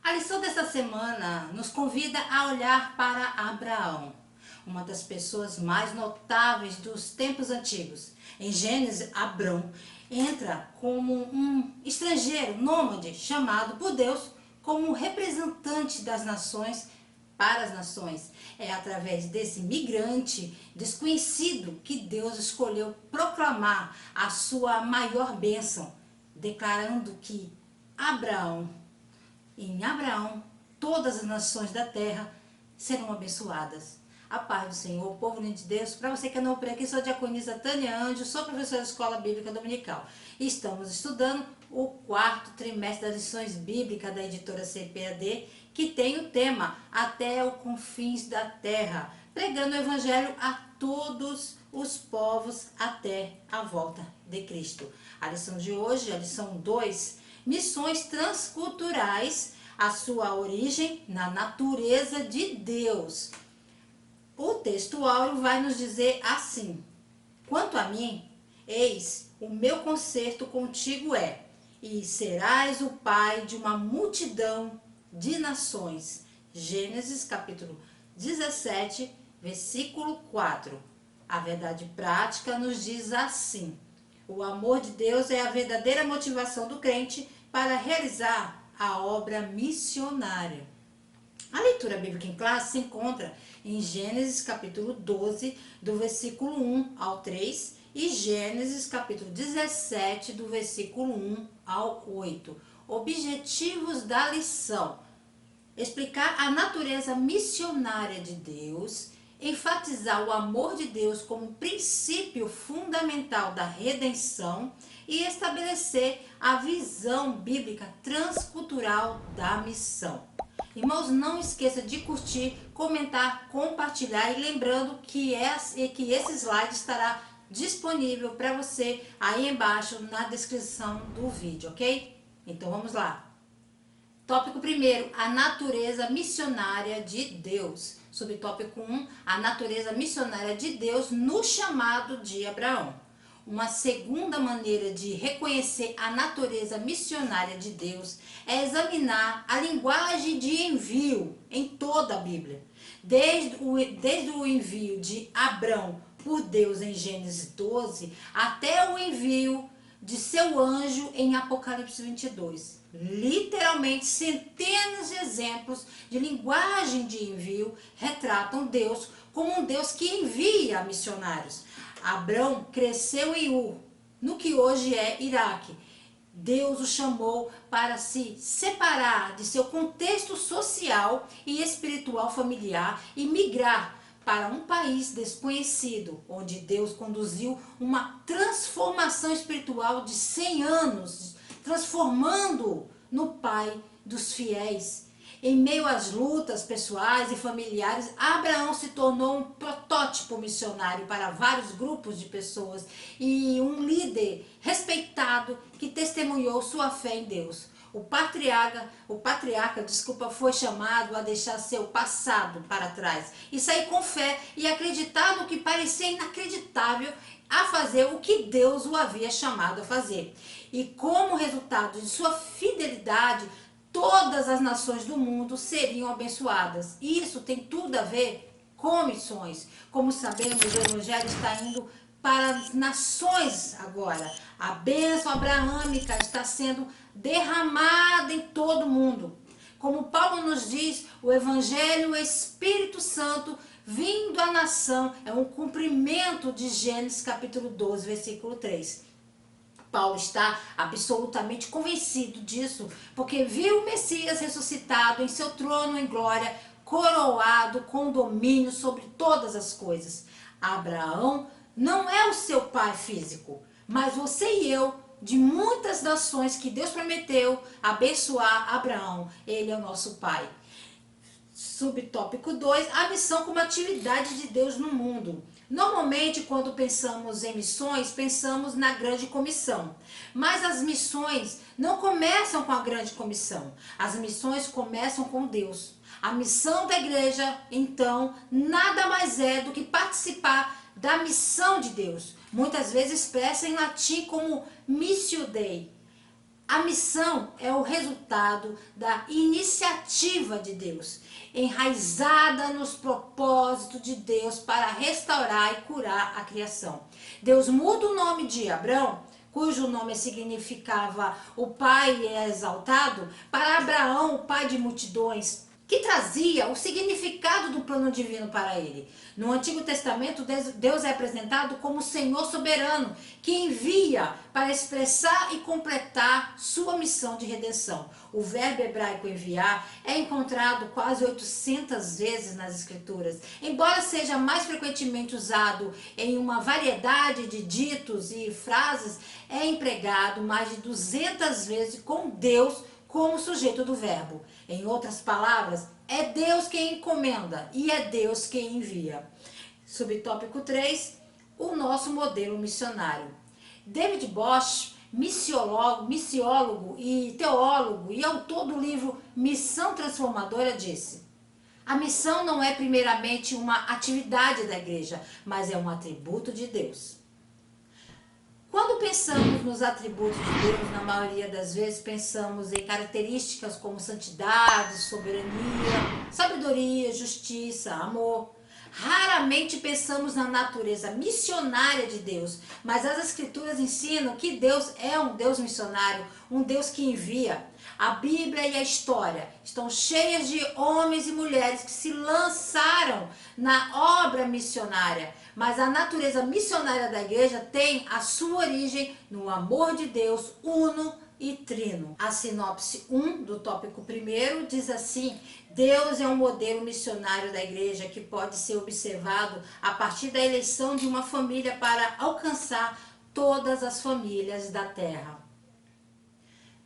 A lição desta semana nos convida a olhar para Abraão, uma das pessoas mais notáveis dos tempos antigos. Em Gênesis, Abrão entra como um estrangeiro nômade chamado por Deus como representante das nações para as nações. É através desse migrante desconhecido que Deus escolheu proclamar a sua maior bênção, declarando que em Abraão, todas as nações da terra serão abençoadas. A paz do Senhor, povo de Deus. Para você que é novo por aqui, sou a diaconisa Tânia Anjo, sou professora da Escola Bíblica Dominical. E estamos estudando o quarto trimestre das lições bíblicas da editora CPAD, que tem o tema Até os Confins da Terra, pregando o Evangelho a todos os povos até a volta de Cristo. A lição de hoje, a lição 2, Missões transculturais, a sua origem na natureza de Deus. O texto áureo vai nos dizer assim: quanto a mim, eis, o meu concerto contigo é, e serás o pai de uma multidão de nações. Gênesis capítulo 17, versículo 4. A verdade prática nos diz assim: o amor de Deus é a verdadeira motivação do crente para realizar a obra missionária. A leitura bíblica em classe se encontra em Gênesis capítulo 12, do versículo 1 ao 3, e Gênesis capítulo 17, do versículo 1 ao 8. Objetivos da lição: explicar a natureza missionária de Deus, enfatizar o amor de Deus como princípio fundamental da redenção e estabelecer a visão bíblica transcultural da missão. Irmãos, não esqueça de curtir, comentar, compartilhar e lembrando que esse slide estará disponível para você aí embaixo na descrição do vídeo, ok? Então vamos lá. Tópico 1, a natureza missionária de Deus. Subtópico 1, a natureza missionária de Deus no chamado de Abraão. Uma segunda maneira de reconhecer a natureza missionária de Deus é examinar a linguagem de envio em toda a Bíblia. Desde o envio de Abrão por Deus em Gênesis 12 até o envio de seu anjo em Apocalipse 22. Literalmente, centenas de exemplos de linguagem de envio retratam Deus como um Deus que envia missionários. Abrão cresceu em Ur, no que hoje é Iraque. Deus o chamou para se separar de seu contexto social e espiritual familiar e migrar para um país desconhecido, onde Deus conduziu uma transformação espiritual de 100 anos, transformando-o no pai dos fiéis. Em meio às lutas pessoais e familiares, Abraão se tornou um protótipo missionário para vários grupos de pessoas e um líder respeitado que testemunhou sua fé em Deus. O patriarca, foi chamado a deixar seu passado para trás e sair com fé e acreditar no que parecia inacreditável, a fazer o que Deus o havia chamado a fazer. E como resultado de sua fidelidade, todas as nações do mundo seriam abençoadas. Isso tem tudo a ver com missões. Como sabemos, o Evangelho está indo para as nações agora. A bênção abraâmica está sendo derramada em todo o mundo. Como Paulo nos diz, o Evangelho, o Espírito Santo vindo à nação, é um cumprimento de Gênesis capítulo 12, versículo 3. Paulo está absolutamente convencido disso, porque viu o Messias ressuscitado em seu trono em glória, coroado com domínio sobre todas as coisas. Abraão não é o seu pai físico, mas você e eu, de muitas nações que Deus prometeu abençoar Abraão, ele é o nosso pai. Subtópico 2, a missão como atividade de Deus no mundo. Normalmente, quando pensamos em missões, pensamos na grande comissão. Mas as missões não começam com a grande comissão. As missões começam com Deus. A missão da igreja, então, nada mais é do que participar da missão de Deus. Muitas vezes expressa em latim como Missio Dei. A missão é o resultado da iniciativa de Deus, enraizada nos propósitos de Deus para restaurar e curar a criação. Deus muda o nome de Abrão, cujo nome significava o pai é exaltado, para Abraão, o pai de multidões, que trazia o significado do plano divino para ele. No Antigo Testamento, Deus é apresentado como o Senhor soberano, que envia para expressar e completar sua missão de redenção. O verbo hebraico enviar é encontrado quase 800 vezes nas Escrituras. Embora seja mais frequentemente usado em uma variedade de ditos e frases, é empregado mais de 200 vezes com Deus como sujeito do verbo. Em outras palavras, é Deus quem encomenda e é Deus quem envia. Subtópico 3, o nosso modelo missionário. David Bosch, missiólogo e teólogo e autor do livro Missão Transformadora, disse: a missão não é primeiramente uma atividade da igreja, mas é um atributo de Deus. Quando pensamos nos atributos de Deus, na maioria das vezes pensamos em características como santidade, soberania, sabedoria, justiça, amor. Raramente pensamos na natureza missionária de Deus, mas as Escrituras ensinam que Deus é um Deus missionário, um Deus que envia. A Bíblia e a história estão cheias de homens e mulheres que se lançaram na obra missionária, mas a natureza missionária da igreja tem a sua origem no amor de Deus uno e trino. A sinopse 1 do tópico 1 diz assim: Deus é um modelo missionário da igreja que pode ser observado a partir da eleição de uma família para alcançar todas as famílias da terra.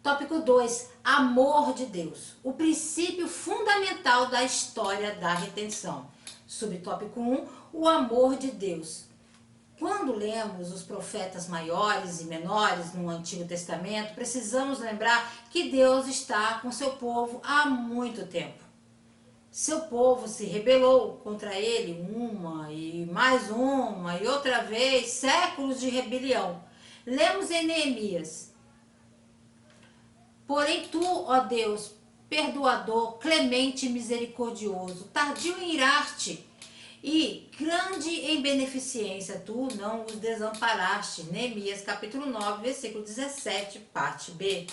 Tópico 2, amor de Deus, o princípio fundamental da história da redenção. Subtópico 1, o amor de Deus. Quando lemos os profetas maiores e menores no Antigo Testamento, precisamos lembrar que Deus está com seu povo há muito tempo. Seu povo se rebelou contra ele uma e mais uma e outra vez, séculos de rebelião. Lemos em Neemias: porém tu, ó Deus, perdoador, clemente e misericordioso, tardio em irar-te e grande em beneficência, tu não os desamparaste. Neemias capítulo 9, versículo 17, parte B.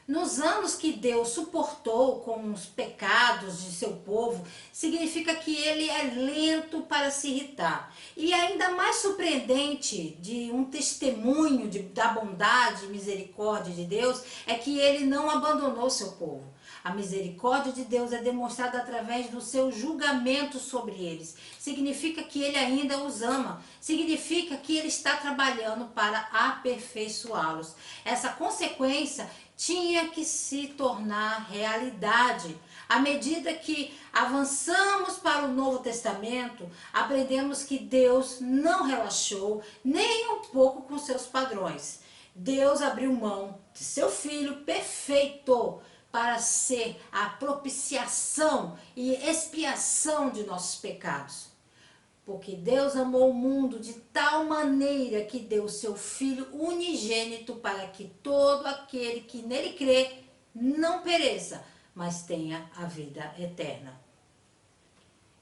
Nos anos que Deus suportou com os pecados de seu povo, significa que ele é lento para se irritar. E ainda mais surpreendente de um testemunho da bondade e misericórdia de Deus é que ele não abandonou seu povo. A misericórdia de Deus é demonstrada através do seu julgamento sobre eles. Significa que ele ainda os ama. Significa que ele está trabalhando para aperfeiçoá-los. Essa consequência tinha que se tornar realidade. À medida que avançamos para o Novo Testamento, aprendemos que Deus não relaxou nem um pouco com seus padrões. Deus abriu mão de seu Filho perfeito para ser a propiciação e expiação de nossos pecados. Porque Deus amou o mundo de tal maneira que deu o seu Filho unigênito para que todo aquele que nele crê não pereça, mas tenha a vida eterna.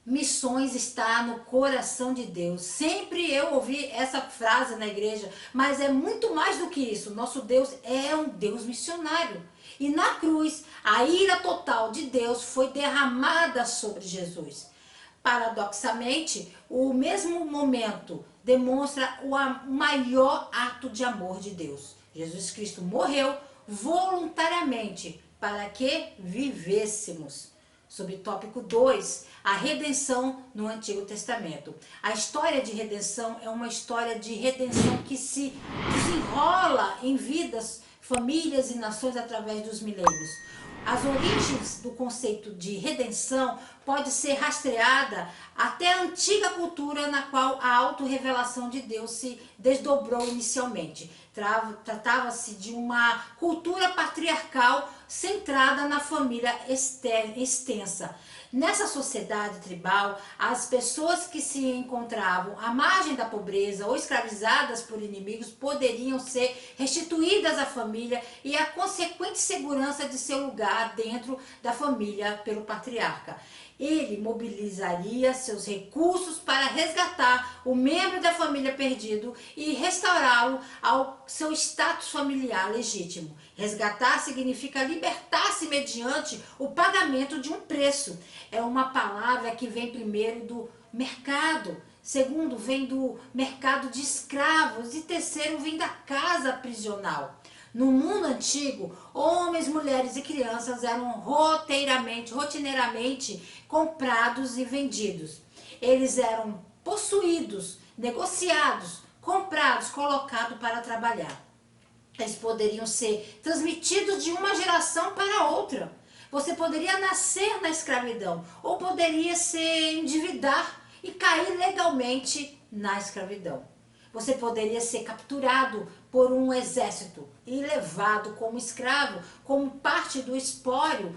Missões está no coração de Deus. Sempre eu ouvi essa frase na igreja, mas é muito mais do que isso. Nosso Deus é um Deus missionário. E na cruz, a ira total de Deus foi derramada sobre Jesus. Paradoxalmente, o mesmo momento demonstra o maior ato de amor de Deus. Jesus Cristo morreu voluntariamente para que vivêssemos. Subtópico 2, a redenção no Antigo Testamento. A história de redenção é uma história de redenção que se desenrola em vidas, famílias e nações através dos milênios. As origens do conceito de redenção pode ser rastreada até a antiga cultura na qual a autorrevelação de Deus se desdobrou inicialmente. Tratava-se de uma cultura patriarcal centrada na família extensa. Nessa sociedade tribal, as pessoas que se encontravam à margem da pobreza ou escravizadas por inimigos poderiam ser restituídas à família e à consequente segurança de seu lugar dentro da família pelo patriarca. Ele mobilizaria seus recursos para resgatar o membro da família perdido e restaurá-lo ao seu status familiar legítimo. Resgatar significa libertar-se mediante o pagamento de um preço. É uma palavra que vem primeiro do mercado, segundo vem do mercado de escravos e terceiro vem da casa prisional. No mundo antigo, homens, mulheres e crianças eram rotineiramente comprados e vendidos. Eles eram possuídos, negociados, comprados, colocados para trabalhar. Eles poderiam ser transmitidos de uma geração para outra. Você poderia nascer na escravidão ou poderia se endividar e cair legalmente na escravidão. Você poderia ser capturado por um exército e levado como escravo, como parte do espólio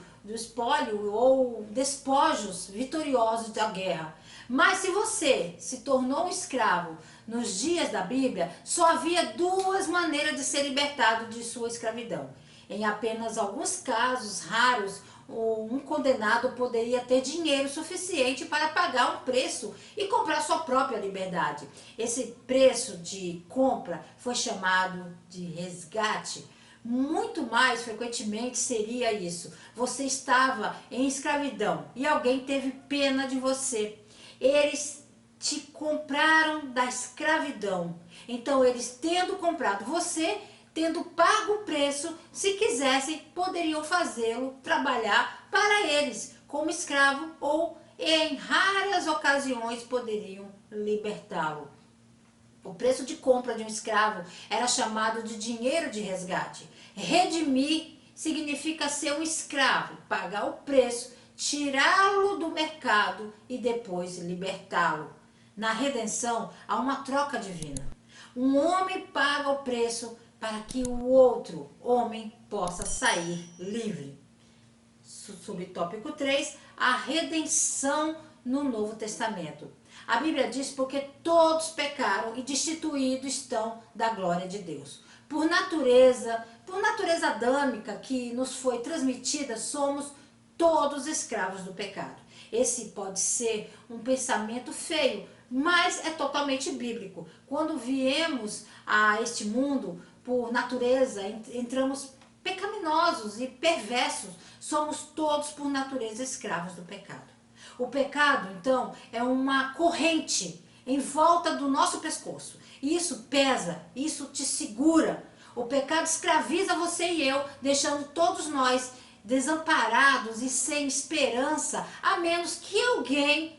ou despojos vitoriosos da guerra. Mas se você se tornou um escravo nos dias da Bíblia, só havia duas maneiras de ser libertado de sua escravidão. Em apenas alguns casos raros, um condenado poderia ter dinheiro suficiente para pagar um preço e comprar sua própria liberdade. Esse preço de compra foi chamado de resgate. Muito mais frequentemente seria isso. Você estava em escravidão e alguém teve pena de você. Eles te compraram da escravidão. Então, eles tendo comprado você, tendo pago o preço, se quisessem, poderiam fazê-lo trabalhar para eles, como escravo, ou em raras ocasiões poderiam libertá-lo. O preço de compra de um escravo era chamado de dinheiro de resgate. Redimir significa ser um escravo, pagar o preço, tirá-lo do mercado e depois libertá-lo. Na redenção, há uma troca divina. Um homem paga o preço para que o outro homem possa sair livre. Subtópico 3, a redenção no Novo Testamento. A Bíblia diz: porque todos pecaram e destituídos estão da glória de Deus. Por natureza adâmica que nos foi transmitida, somos todos escravos do pecado. Esse pode ser um pensamento feio, mas é totalmente bíblico. Quando viemos a este mundo, por natureza, entramos pecaminosos e perversos. Somos todos, por natureza, escravos do pecado. O pecado, então, é uma corrente em volta do nosso pescoço. E isso pesa, isso te segura. O pecado escraviza você e eu, deixando todos nós desamparados e sem esperança, a menos que alguém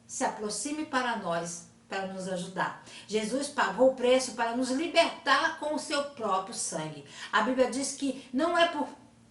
se aproxime para nós, para nos ajudar. Jesus pagou o preço para nos libertar com o seu próprio sangue. A Bíblia diz que não é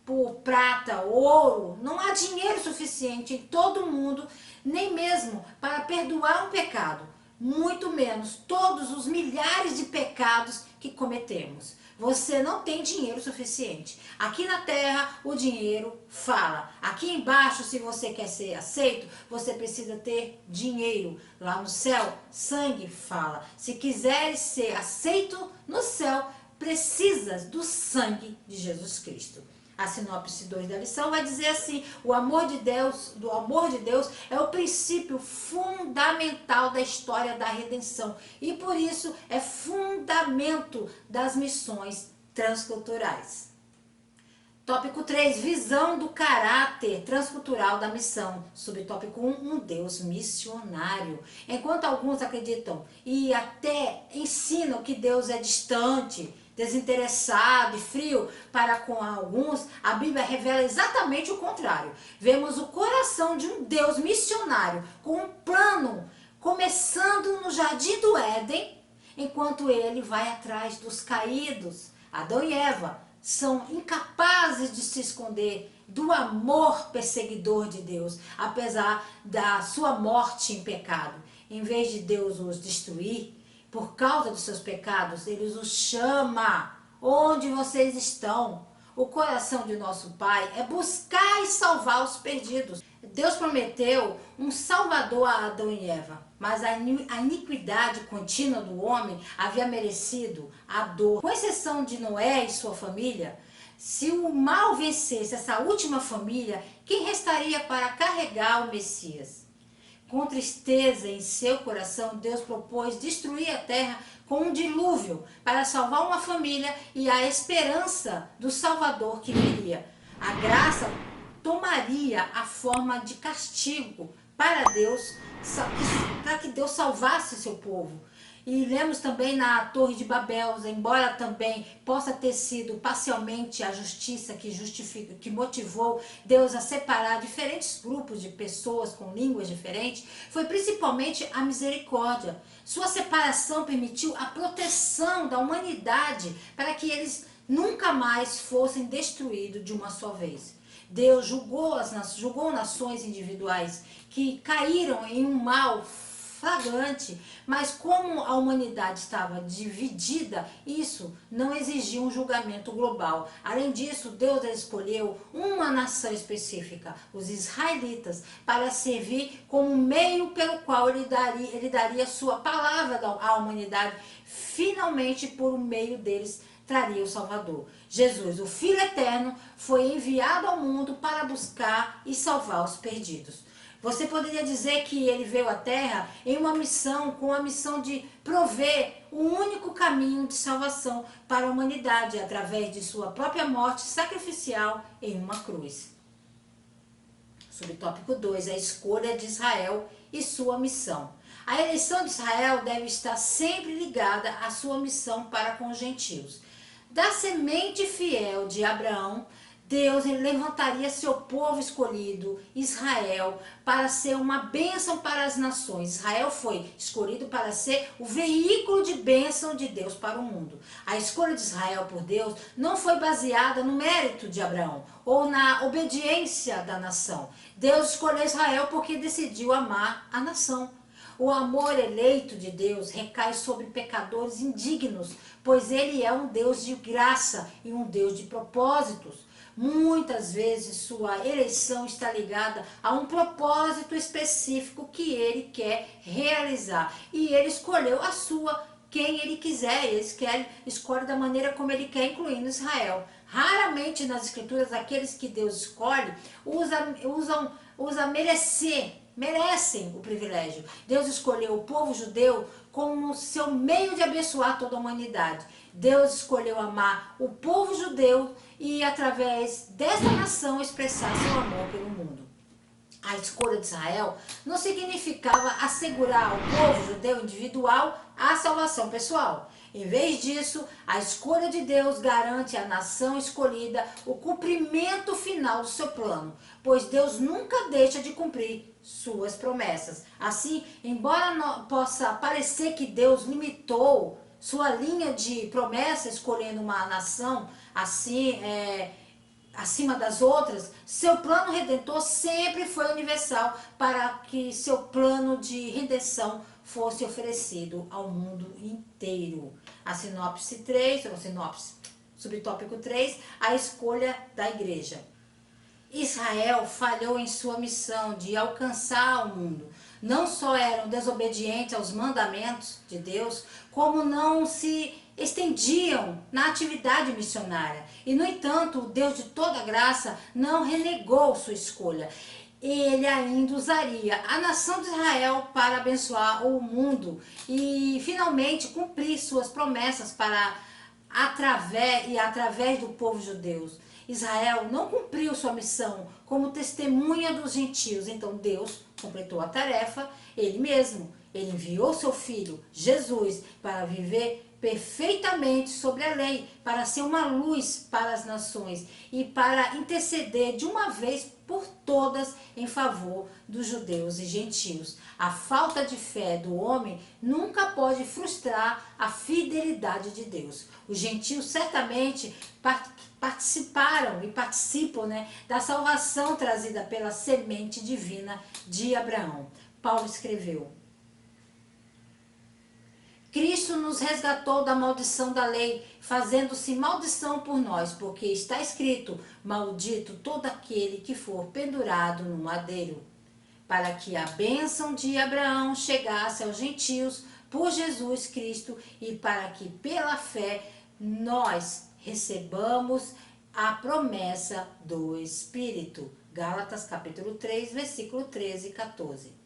por prata, ouro, não há dinheiro suficiente em todo o mundo, nem mesmo para perdoar um pecado, muito menos todos os milhares de pecados que cometemos. Você não tem dinheiro suficiente. Aqui na terra, o dinheiro fala. Aqui embaixo, se você quer ser aceito, você precisa ter dinheiro. Lá no céu, sangue fala. Se quiseres ser aceito no céu, precisas do sangue de Jesus Cristo. A sinopse 2 da lição vai dizer assim: o amor de Deus é o princípio fundamental da história da redenção e por isso é fundamento das missões transculturais. Tópico 3, visão do caráter transcultural da missão. Subtópico 1, um Deus missionário. Enquanto alguns acreditam e até ensinam que Deus é distante, desinteressado e frio para com alguns, a Bíblia revela exatamente o contrário. Vemos o coração de um Deus missionário com um plano começando no Jardim do Éden, enquanto ele vai atrás dos caídos. Adão e Eva são incapazes de se esconder do amor perseguidor de Deus, apesar da sua morte em pecado. Em vez de Deus os destruir, por causa dos seus pecados, ele os chama. Onde vocês estão? o coração de nosso Pai é buscar e salvar os perdidos. Deus prometeu um salvador a Adão e Eva, mas a iniquidade contínua do homem havia merecido a dor. Com exceção de Noé e sua família, se o mal vencesse essa última família, quem restaria para carregar o Messias? Com tristeza em seu coração, Deus propôs destruir a terra com um dilúvio para salvar uma família e a esperança do Salvador que viria. A graça tomaria a forma de castigo para Deus, para que Deus salvasse seu povo. E lemos também na Torre de Babel, embora também possa ter sido parcialmente a justiça que motivou Deus a separar diferentes grupos de pessoas com línguas diferentes, foi principalmente a misericórdia. Sua separação permitiu a proteção da humanidade para que eles nunca mais fossem destruídos de uma só vez. Deus julgou nações individuais que caíram em um mal flagrante, mas como a humanidade estava dividida, isso não exigia um julgamento global. Além disso, Deus escolheu uma nação específica, os israelitas, para servir como meio pelo qual ele daria sua palavra à humanidade. Finalmente, por meio deles, traria o Salvador. Jesus, o Filho Eterno, foi enviado ao mundo para buscar e salvar os perdidos. Você poderia dizer que ele veio à Terra em uma missão, com a missão de prover o único caminho de salvação para a humanidade, através de sua própria morte sacrificial em uma cruz. Subtópico 2, a escolha de Israel e sua missão. A eleição de Israel deve estar sempre ligada à sua missão para com os gentios. Da semente fiel de Abraão, Deus levantaria seu povo escolhido, Israel, para ser uma bênção para as nações. Israel foi escolhido para ser o veículo de bênção de Deus para o mundo. A escolha de Israel por Deus não foi baseada no mérito de Abraão ou na obediência da nação. Deus escolheu Israel porque decidiu amar a nação. O amor eleito de Deus recai sobre pecadores indignos, pois ele é um Deus de graça e um Deus de propósitos. Muitas vezes sua eleição está ligada a um propósito específico que ele quer realizar. E ele escolheu a sua, quem ele quiser. Ele escolhe da maneira como ele quer, incluindo Israel. Raramente nas escrituras aqueles que Deus escolhe merecem o privilégio. Deus escolheu o povo judeu como seu meio de abençoar toda a humanidade. Deus escolheu amar o povo judeu e através dessa nação expressar seu amor pelo mundo. A escolha de Israel não significava assegurar ao povo judeu individual a salvação pessoal. Em vez disso, a escolha de Deus garante à nação escolhida o cumprimento final do seu plano, pois Deus nunca deixa de cumprir suas promessas. Assim, embora não possa parecer que Deus limitou sua linha de promessa escolhendo uma nação assim, acima das outras, seu plano redentor sempre foi universal para que seu plano de redenção fosse oferecido ao mundo inteiro. A sinopse 3, ou sinopse, subtópico 3, a escolha da igreja. Israel falhou em sua missão de alcançar o mundo. Não só eram desobedientes aos mandamentos de Deus, como não se estendiam na atividade missionária. E, no entanto, o Deus de toda graça não renegou sua escolha. Ele ainda usaria a nação de Israel para abençoar o mundo e, finalmente, cumprir suas promessas através do povo judeu. Israel não cumpriu sua missão como testemunha dos gentios, então Deus completou a tarefa ele mesmo. Ele enviou seu filho, Jesus, para viver perfeitamente sobre a lei, para ser uma luz para as nações e para interceder de uma vez por todas em favor dos judeus e gentios. A falta de fé do homem nunca pode frustrar a fidelidade de Deus. Os gentios certamente participaram e participam, da salvação trazida pela semente divina de Abraão. Paulo escreveu: Cristo nos resgatou da maldição da lei, fazendo-se maldição por nós, porque está escrito: maldito todo aquele que for pendurado no madeiro, para que a bênção de Abraão chegasse aos gentios por Jesus Cristo e para que pela fé nós recebamos a promessa do Espírito. Gálatas capítulo 3, versículo 13 e 14.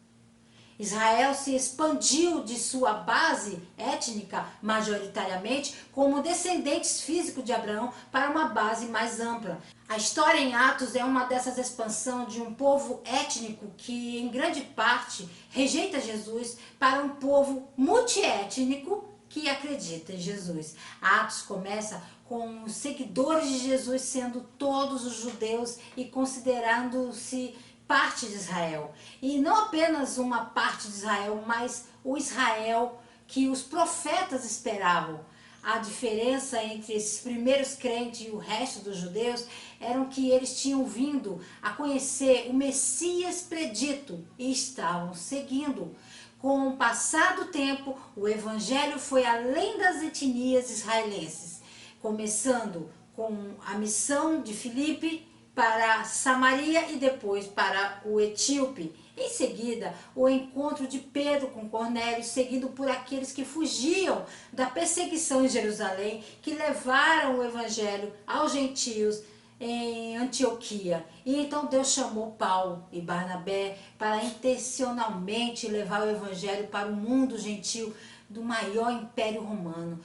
Israel se expandiu de sua base étnica, majoritariamente, como descendentes físicos de Abraão, para uma base mais ampla. A história em Atos é uma dessas expansões de um povo étnico que, em grande parte, rejeita Jesus para um povo multiétnico que acredita em Jesus. Atos começa com os seguidores de Jesus sendo todos os judeus e considerando-se parte de Israel. E não apenas uma parte de Israel, mas o Israel que os profetas esperavam. A diferença entre esses primeiros crentes e o resto dos judeus era que eles tinham vindo a conhecer o Messias predito e estavam seguindo. Com o passar do tempo, o evangelho foi além das etnias israelenses, começando com a missão de Filipe para Samaria e depois para o Etíope. Em seguida, o encontro de Pedro com Cornélio, seguido por aqueles que fugiam da perseguição em Jerusalém, que levaram o evangelho aos gentios em Antioquia. E então Deus chamou Paulo e Barnabé para intencionalmente levar o evangelho para o mundo gentil do maior império romano.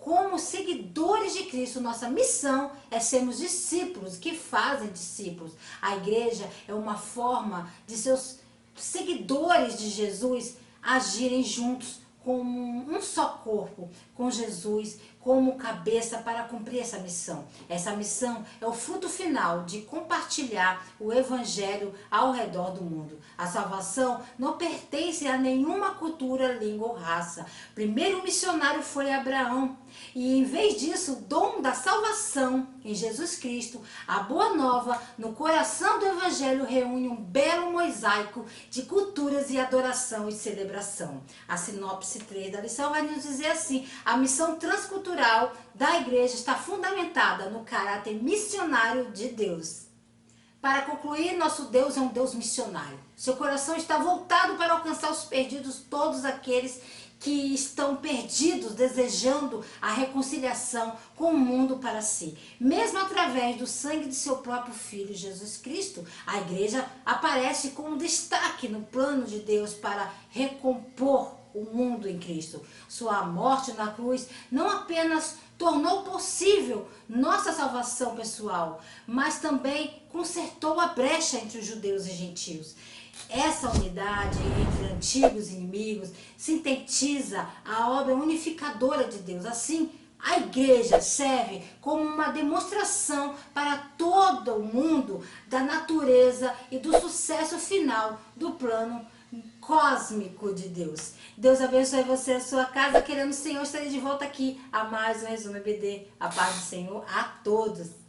Como seguidores de Cristo, nossa missão é sermos discípulos que fazem discípulos. A igreja é uma forma de seus seguidores de Jesus agirem juntos como um só corpo, com Jesus como cabeça para cumprir essa missão. Essa missão é o fruto final de compartilhar o evangelho ao redor do mundo. A salvação não pertence a nenhuma cultura, língua ou raça. O primeiro missionário foi Abraão. E em vez disso, o dom da salvação em Jesus Cristo, a boa nova, no coração do evangelho reúne um belo mosaico de culturas e adoração e celebração. A sinopse 3 da lição vai nos dizer assim: a missão transcultural da igreja está fundamentada no caráter missionário de Deus. Para concluir, nosso Deus é um Deus missionário. Seu coração está voltado para alcançar os perdidos, todos aqueles que estão perdidos, desejando a reconciliação com o mundo para si. Mesmo através do sangue de seu próprio Filho, Jesus Cristo, a igreja aparece como destaque no plano de Deus para recompor o mundo em Cristo. Sua morte na cruz não apenas tornou possível nossa salvação pessoal, mas também consertou a brecha entre os judeus e gentios. Essa unidade entre antigos e inimigos sintetiza a obra unificadora de Deus. Assim, a igreja serve como uma demonstração para todo o mundo da natureza e do sucesso final do plano cósmico de Deus. Deus abençoe você e a sua casa. Querendo o Senhor, estarei de volta aqui a mais um Resumo EBD. A paz do Senhor a todos.